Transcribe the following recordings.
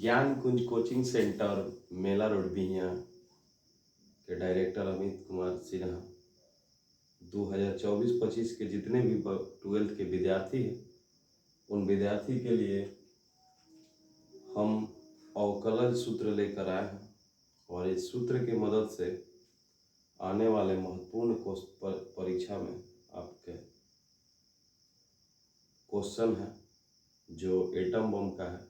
ज्ञान कुंज coaching centre मेला road Bihiya के director Amit Kumar Sinha 2024-25 के जितने भी 12th के विद्यार्थी हैं उन विद्यार्थी के लिए हम अवकलन सूत्र लेकर आए हैं और इस सूत्र की मदद से आने वाले महत्वपूर्ण परीक्षा में आपके क्वेश्चन है जो एटम बम का है,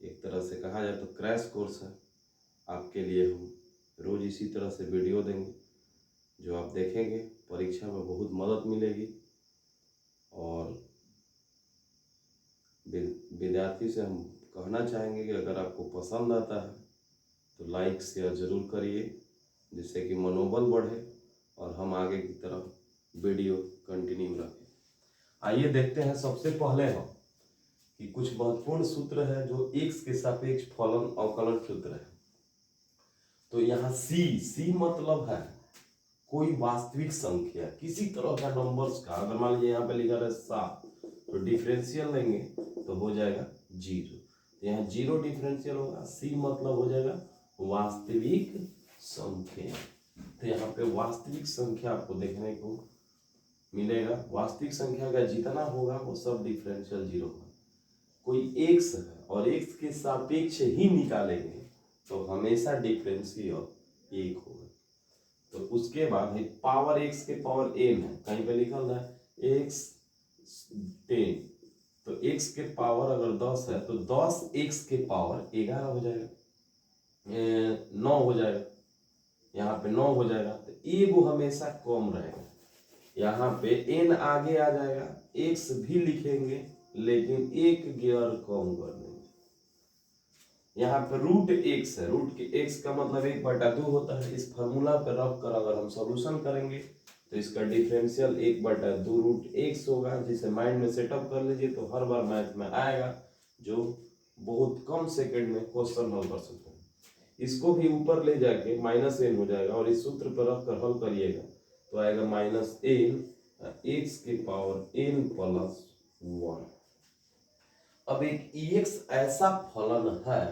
एक तरह से कहा जाए तो क्रैश कोर्स है। आपके लिए हम रोज इसी तरह से वीडियो देंगे जो आप देखेंगे, परीक्षा में बहुत मदद मिलेगी। और विद्यार्थी से हम कहना चाहेंगे कि अगर आपको पसंद आता है तो लाइक शेयर ज़रूर करिए, जिससे कि मनोबल बढ़े और हम आगे की तरफ वीडियो कंटिन्यू रखें। आइए देखते हैं। सबसे पहले हम कि कुछ महत्वपूर्ण सूत्र है जो x के सापेक्ष फलन अवकलन सूत्र है। तो यहाँ c मतलब है कोई वास्तविक संख्या, किसी तरह का नंबर्स का। अगर मान लीजिए यहाँ पे लिखा है 7 तो डिफरेंशियल लेंगे तो हो जाएगा 0। तो यहाँ 0 डिफरेंशियल होगा। c मतलब हो जाएगा वास्तविक संख्या। तो यहाँ पे वास्तविक संख्या आपको देखने को मिलेगा। वास्तविक संख्या का जितना होगा वो सब डिफरेंशियल 0 होगा। कोई x है और x के सापेक्ष ही निकालेंगे तो हमेशा डिफरेंशियल 1 होगा। तो उसके बाद पावर x के पावर n है, कहीं पे लिखल है x 10। तो x के पावर अगर 10 है तो 10x के पावर 11 हो जाएगा, 9 हो जाएगा। यहाँ पे 9 हो जाएगा। तो एगो हमेशा कम रहेगा। यहाँ पे n आगे आ जाएगा, x भी लिखेंगे लेकिन एक गियर कम कर देंगे। यहाँ पे रूट x है, रूट के x का मतलब 1/2 होता है। इस फॉर्मूला पे रख कर अगर हम सॉल्यूशन करेंगे तो इसका डिफरेंशियल 1/2 रूट x होगा, जिसे माइंड में सेटअप कर लीजिए तो हर बार मैथ में आएगा, जो बहुत कम सेकंड में क्वेश्चन हल कर सकते हैं। इसको भी ऊपर ले जाके -n हो जाएगा और इस सूत्र पर रख कर हल करिएगा तो आएगा -n x के पावर n + 1। अब एक ex ऐसा फलन है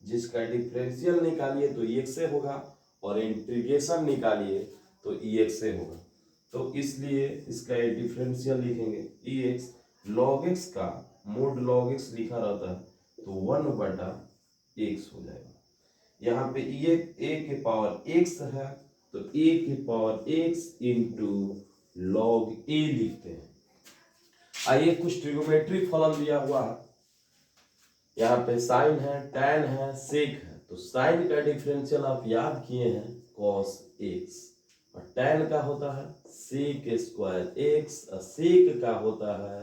जिसका डिफरेंशियल निकालिए तो ex से होगा और इंटीग्रेशन निकालिए तो ex से होगा। तो इसलिए इसका डिफरेंशियल लिखेंगे ex log x का मोड log x लिखा रहता है तो 1/x हो जाएगा। यहाँ पे a के पावर x है तो a के power x into log a लिखते हैं। आइए कुछ ट्रिग्नोमेट्री फलन दिया हुआ है। यहाँ पे साइन है, टैन है, सेक है। तो साइन का डिफरेंशियल आप याद किए हैं cos x, और टैन का होता है sec स्क्वायर x, और सेक का होता है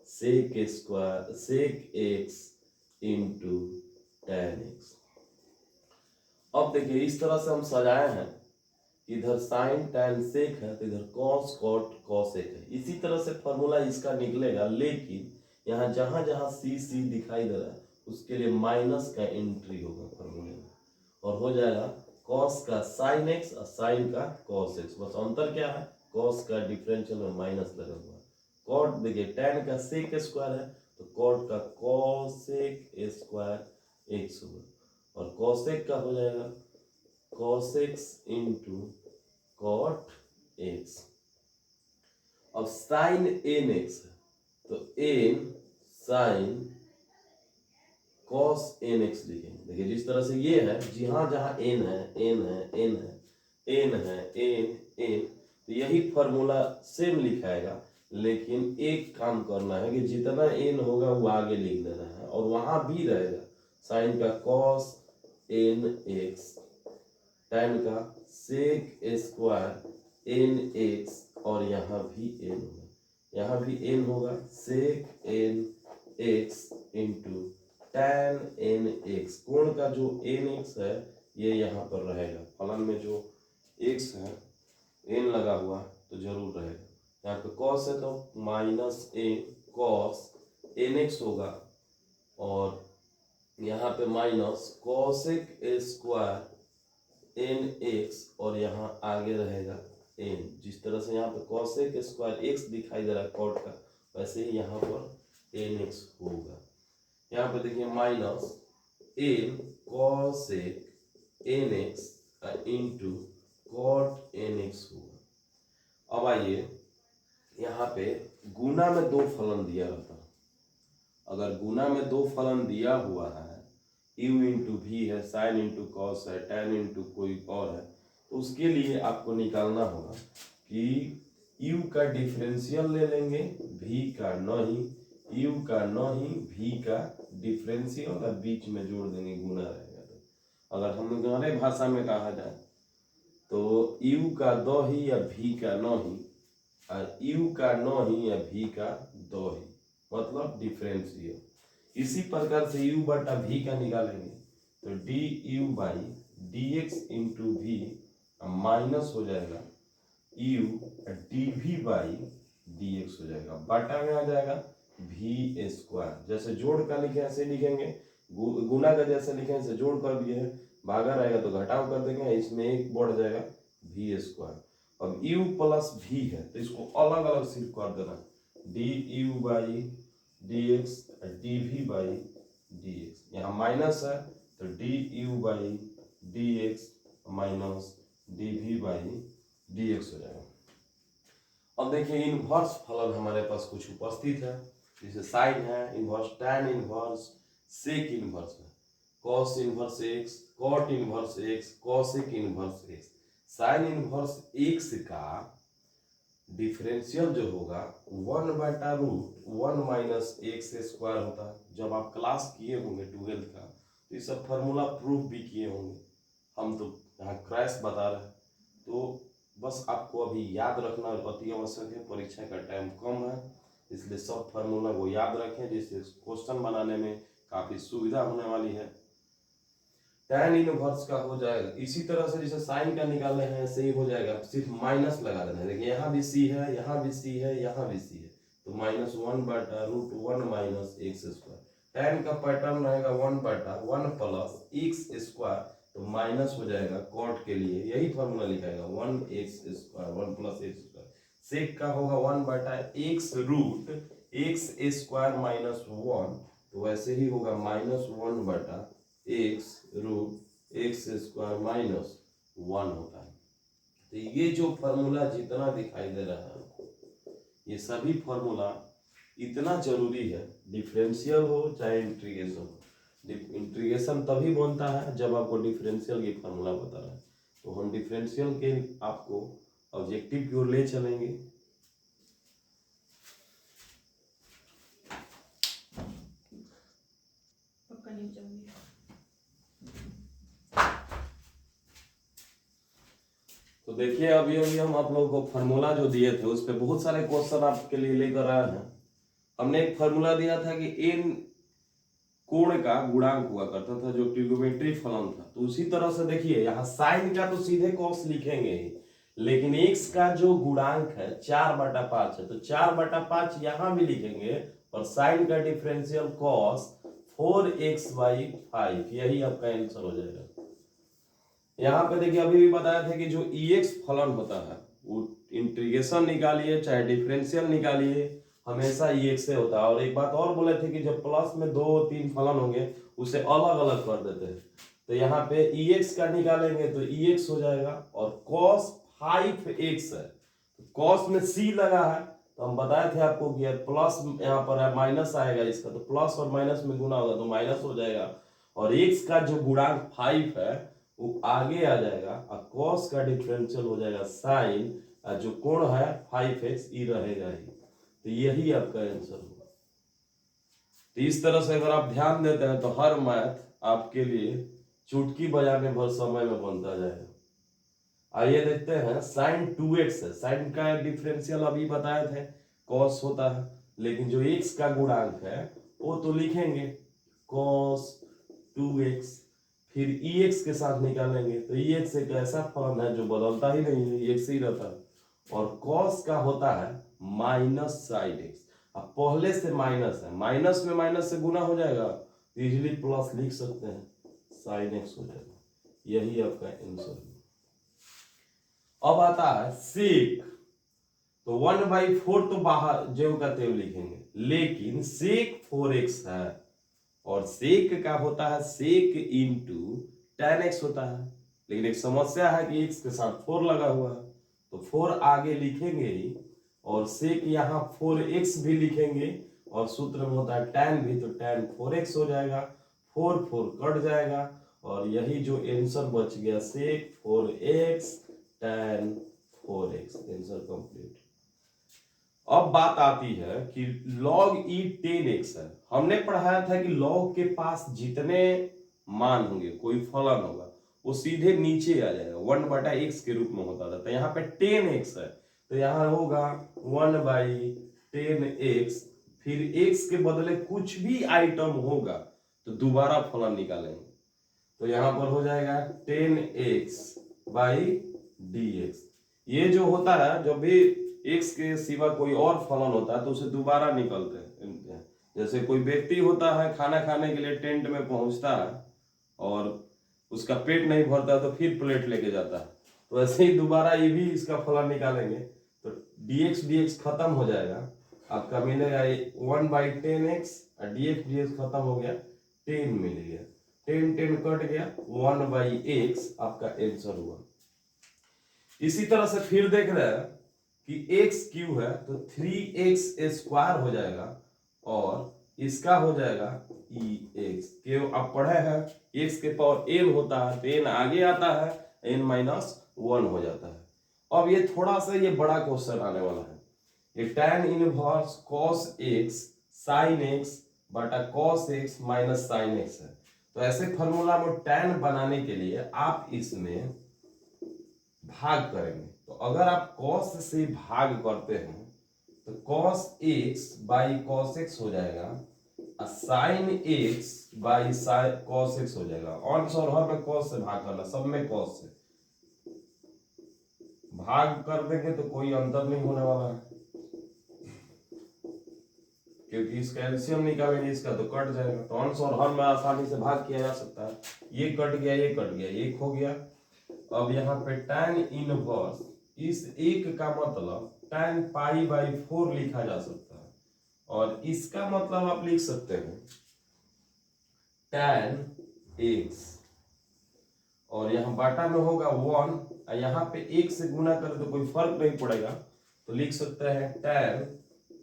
sec square sec x into tan x। अब देखिए इस तरह से हम सजाए हैं, इधर साइन टैन सेक है तो इधर cos cot cosec है। इसी तरह से फॉर्मूला इसका निकलेगा, लेकिन यहाँ जहां जहां c दिखाई दे रहा है उसके लिए माइनस का एंट्री होगा फॉर्मूले में और हो जाएगा cos का sin x और sin का cos x। बस अंतर क्या है, cos का डिफरेंशियल में माइनस लगा हुआ है। cot देखिए tan का sec स्क्वायर है तो cot का cosec स्क्वायर x होगा और cosec का हो जाएगा cos x into cot x। अब sin nx है तो n sin cos nx लिखेंगे। देखिए जिस तरह से ये है, जहां जहां n है n है n है n है n तो यही फॉर्मूला सेम लिखाएगा, लेकिन एक काम करना है कि जितना n होगा वो आगे लिख देना है और वहां भी रहेगा साइन का cos nx, tan का sec स्क्वायर nx और यहाँ भी n होगा, यहाँ भी n होगा sec nx into tan nx। कोण का जो nx है ये यहाँ पर रहेगा, फलन में जो x है n लगा हुआ तो जरूर रहेगा। यहाँ पे cos है तो -n cos nx होगा और यहाँ पे माइनस cosec स्क्वायर nx और यहाँ आगे रहेगा n। जिस तरह से यहाँ पे cosec स्क्वायर x दिखाई दे रहा है cot का, वैसे ही यहाँ पर nx होगा। यहाँ पे देखिए minus n cosec n x into cot n x होगा। अब आइए यहाँ पे गुना में दो फलन दिया रहता है। अगर गुना में दो फलन दिया हुआ है, यू इंटू भी है, साइन इंटू कॉस है, टेन इंटू कोई और है, तो उसके लिए आपको निकालना होगा कि यू का डिफरेंशियल ले लेंगे, भी का नहीं, यू का नहीं, भी का डिफरेंशियल और बीच में जोड़ देंगे, गुना रहेगा। तो अगर हम गहरे भाषा में कहा जाए तो यू का दो ही या भी का नहीं, और यू का नहीं या भी का दो ही, मतलब डिफरेंशियल। इसी प्रकार से u बटा v का निकालेंगे तो d u by d x into भी माइनस हो जाएगा u d v by d x हो जाएगा, बटा में आ जाएगा v स्क्वायर। जैसे जोड़ का लिखे ऐसे लिखेंगे, गुना का जैसे लिखे ऐसे जोड़ कर दिए हैं, भागा रहेगा तो घटाव कर देंगे, इसमें एक बढ़ जाएगा v स्क्वायर। अब u प्लस v है तो इसको अलग अलग सिर्फ कर देना, d u by d x d v by d x, यहाँ माइनस है तो d u by d x minus d v by d x हो जाएगा। अब देखिए इनवर्स फलन हमारे पास कुछ उपस्थित है, जैसे साइन है, inverse, tan inverse, sec inverse है, cos inverse x, cot inverse x, cosec inverse x. Sine inverse x का डिफरेंशियल जो होगा 1/√1 माइनस एक्स स्क्वायर होता है। जब आप क्लास किए होंगे 12th का तो ये सब फार्मूला प्रूफ भी किए होंगे, हम तो यहाँ क्रैश बता रहे हैं, तो बस आपको अभी याद रखना अति आवश्यक है, परीक्षा का टाइम कम है, इसलिए सब फार्मूला को याद रखें जिससे क्वेश्चन बनाने में काफ़ी सुविधा होने वाली है। tan इनवर्स का हो जाएगा इसी तरह से, जैसे साइन का निकालने हैं ऐसे ही हो जाएगा, सिर्फ माइनस लगा देना है। देखिए यहाँ भी सी है, यहाँ भी सी है, यहाँ भी सी है, तो -1/√1 माइनस एक्स स्क्वायर। tan का पैटर्न रहेगा 1/1 प्लस एक्स स्क्वायर, तो माइनस हो जाएगा कॉट के लिए, यही फॉर्मूला लिखाएगा 1x square 1 plus x square. Sec का होगा 1/x√x स्क्वायर माइनस 1, तो वैसे ही होगा -1/x√x स्क्वायर माइनस 1 होता है। तो ये जो फॉर्मूला जितना दिखाई दे रहा है आपको, ये सभी फॉर्मूला इतना जरूरी है, डिफरेंशियल हो चाहे इंटीग्रेशन हो। इंटीग्रेशन तभी बनता है जब आपको डिफरेंशियल की फॉर्मूला बता रहा है, तो हम डिफरेंशियल के आपको ऑब्जेक्टिव की ओर ले चलेंगे। तो देखिए अभी हम आप लोगों को फार्मूला जो दिए थे उस पे बहुत सारे क्वेश्चन आपके लिए लेकर आए हैं। हमने एक फार्मूला दिया था कि एन कोण का गुणांक हुआ करता था जो ट्रिग्नोमेट्री फलन था, तो उसी तरह से देखिए यहाँ साइन का तो सीधे कॉस लिखेंगे ही, लेकिन एक्स का जो गुणांक है 4/5 है, तो 4/5 यहाँ भी लिखेंगे, और साइन का डिफरेंशियल कॉस 4x/5, यही आपका आंसर हो जाएगा। यहाँ पे देखिए अभी भी बताया था कि जो एक्स फलन होता है वो इंटीग्रेशन निकालिए चाहे डिफरेंशियल निकालिए, हमेशा एक्स से होता है। और एक बात और बोले थे कि जब प्लस में 2-3 फलन होंगे उसे अलग अलग कर देते हैं, तो यहाँ पे एक्स का निकालेंगे तो एक्स हो जाएगा, और cos 5x है, cos में c लगा है, तो हम बताए थे आपको कि प्लस यहाँ पर है, माइनस आएगा इसका, तो प्लस और माइनस में गुना होगा तो माइनस हो जाएगा, और x का जो गुणांक 5 है वो आगे आ जाएगा, और cos का डिफरेंशियल हो जाएगा साइन, जो कोण है 5x ई रहेगा ही, तो यही आपका आंसर होगा। तो इस तरह से अगर आप ध्यान देते हैं तो हर मैथ आपके लिए चुटकी बजाने भर समय में बनता जाएगा। आइए देखते हैं साइन 2x है, साइन का डिफरेंशियल अभी बताए थे cos होता है, लेकिन जो x का गुणांक है वो तो लिखेंगे cos 2x, फिर ex के साथ निकालेंगे तो ex एक ऐसा फलन है जो बदलता ही नहीं है, x ही रहता है, और cos का होता है माइनस साइन x। अब पहले से माइनस है, माइनस में माइनस से गुना हो जाएगा, इजीली प्लस लिख सकते हैं, साइन x हो जाएगा, यही आपका आंसर है। अब आता है सेक, तो 1/4 तो बाहर जो का तेव लिखेंगे, लेकिन सेक 4x है, और सेक का होता है सेक इंटू tan x होता है। लेकिन एक समस्या है कि x के साथ 4 लगा हुआ है, तो 4 आगे लिखेंगे ही, और सेक यहाँ 4x भी लिखेंगे, और सूत्र में होता है tan भी, तो tan 4x हो जाएगा, 4 4 कट जाएगा, और यही जो आंसर बच गया सेक 4x tan 4x, answer complete. अब बात आती है कि log e 10x है। हमने पढ़ाया था कि log के पास जितने मान होंगे, कोई फलन होगा, वो सीधे नीचे आ जाएगा, 1/x के रूप में होता था। तो यहाँ पे 10x है, तो यहाँ होगा 1/10x, फिर x के बदले कुछ भी आइटम होगा तो दोबारा फलन निकालेंगे, तो यहाँ पर हो जाएगा 10x/dx। ये जो होता है, जब भी x के सिवा कोई और फलन होता है तो उसे दोबारा निकलते हैं। जैसे कोई व्यक्ति होता है, खाना खाने के लिए टेंट में पहुंचता है और उसका पेट नहीं भरता तो फिर प्लेट लेके जाता है, तो ऐसे ही दोबारा ये भी इसका फलन निकालेंगे, तो dx खत्म हो जाएगा, आपका मिलेगा 1/10x, और dx खत्म हो गया, 10 मिल गया, 10 कट गया, 1/x आपका आंसर हुआ। इसी तरह से फिर देख रहे हैं कि x क्यू है तो 3x² हो जाएगा, और इसका हो जाएगा ex। क्यों आप पढ़े हैं x के पावर n होता है, तो n आगे आता है, n-1 हो जाता है। अब ये थोड़ा सा ये बड़ा क्वेश्चन आने वाला है, ये tan inverse cos x sin x बटा cos x minus sin x है। तो ऐसे फॉर्मूला में tan बनाने के लिए आप इसमें भाग करेंगे, तो अगर आप cos से भाग करते हैं तो cos x by cos x हो जाएगा, और sin x by cos x हो जाएगा। अंश और हर में cos से भाग करना, सब में cos से भाग कर देंगे तो कोई अंतर नहीं होने वाला है, क्योंकि इसका एलसीएम निकालेंगे इसका तो कट जाएगा, तो अंश और हर में आसानी से भाग किया जा सकता है। ये कट गया, ये कट गया, एक हो गया। अब यहाँ पे tan इनवर्स, इस एक का मतलब tan π/4 लिखा जा सकता है, और इसका मतलब आप लिख सकते हैं tan x, और यहाँ बाटा में होगा 1, और यहाँ पे 1 से गुना करें तो कोई फर्क नहीं पड़ेगा, तो लिख सकते हैं tan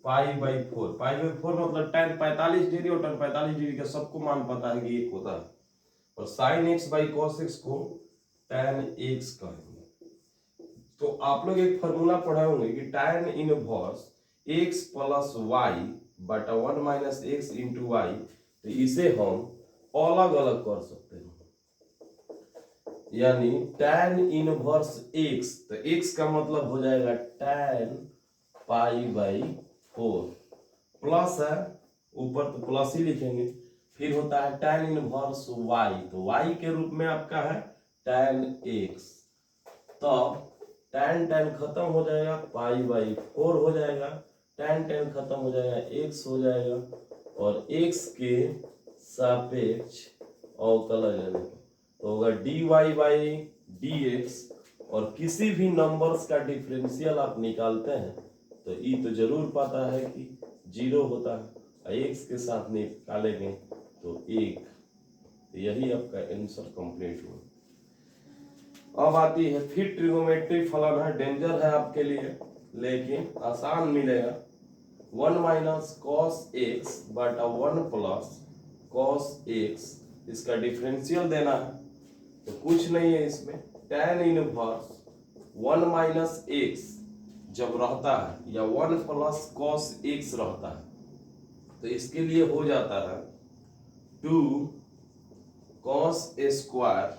π/4। π/4 मतलब tan 45 डिग्री, और tan 45 डिग्री का सबको मान पता है कि 1 होता है, और sin x/cos x को tan x कहेंगे। तो आप लोग एक फॉर्मूला पढ़े होंगे कि tan inverse x plus y बटा 1 माइनस एक्स इंटू वाई, तो इसे हम अलग अलग कर सकते हैं, यानी tan इनवर्स x, तो x का मतलब हो जाएगा tan π/4, प्लस है ऊपर तो प्लस ही लिखेंगे, फिर होता है tan इनवर्स y, तो y के रूप में आपका है tan x, तब tan खत्म हो जाएगा, π/4 हो जाएगा, tan खत्म हो जाएगा, x हो जाएगा, और x के सापेक्ष अवकलन लेने पर तो होगा dy/dx, और किसी भी नंबर्स का डिफरेंशियल आप निकालते हैं तो ई तो जरूर पता है कि 0 होता है, x के साथ निकालेंगे तो 1, यही आपका आंसर कंप्लीट हुआ। अब आती है फिर ट्रिगोमेट्री फलन है, डेंजर है आपके लिए लेकिन आसान मिलेगा, 1 माइनस कॉस एक्स बटा 1 प्लस कॉस एक्स, इसका डिफरेंशियल देना है, तो कुछ नहीं है इसमें, tan इनवर्स 1 माइनस एक्स जब रहता है या 1 प्लस कॉस एक्स रहता है, तो इसके लिए हो जाता है 2 cos square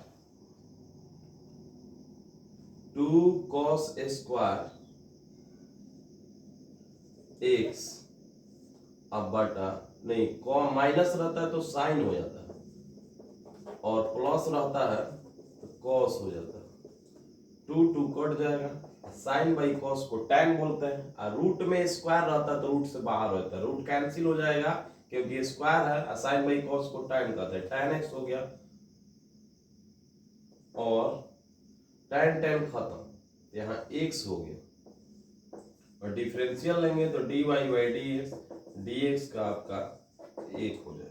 2 cos square x, अब बटा नहीं कॉम माइनस रहता है तो साइन हो जाता है, और प्लस रहता है तो कॉस हो जाता है, 2 कट जाएगा, साइन बाई कॉस को tan बोलते हैं, और रूट में स्क्वायर रहता है तो रूट से बाहर रहता है, रूट कैंसिल हो जाएगा क्योंकि स्क्वायर है, और साइन बाई कॉस को tan कहते हैं, tan x हो गया, और tan खत्म, यहाँ x हो गया, और डिफरेंशियल लेंगे तो dy/dx, dx का आपका 1 हो जाएगा।